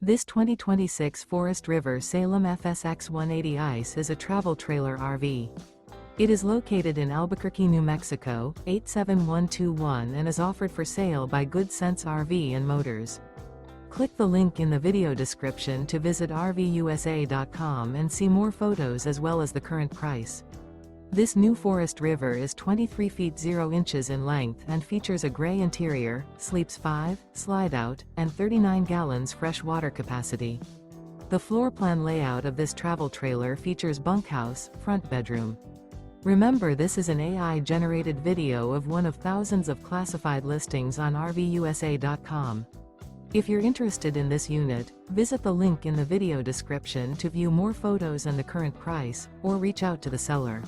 This 2026 Forest River Salem FSX 180 ICE is a travel trailer RV. It is located in Albuquerque, New Mexico, 87121 and is offered for sale by Good Sense RV and Motors. Click the link in the video description to visit RVUSA.com and see more photos as well as the current price. This new Forest River is 23 feet 0 inches in length and features a gray interior, sleeps 5, slide-out, and 39 gallons fresh water capacity. The floor plan layout of this travel trailer features bunkhouse, front bedroom. Remember, this is an AI-generated video of one of thousands of classified listings on RVUSA.com. If you're interested in this unit, visit the link in the video description to view more photos and the current price, or reach out to the seller.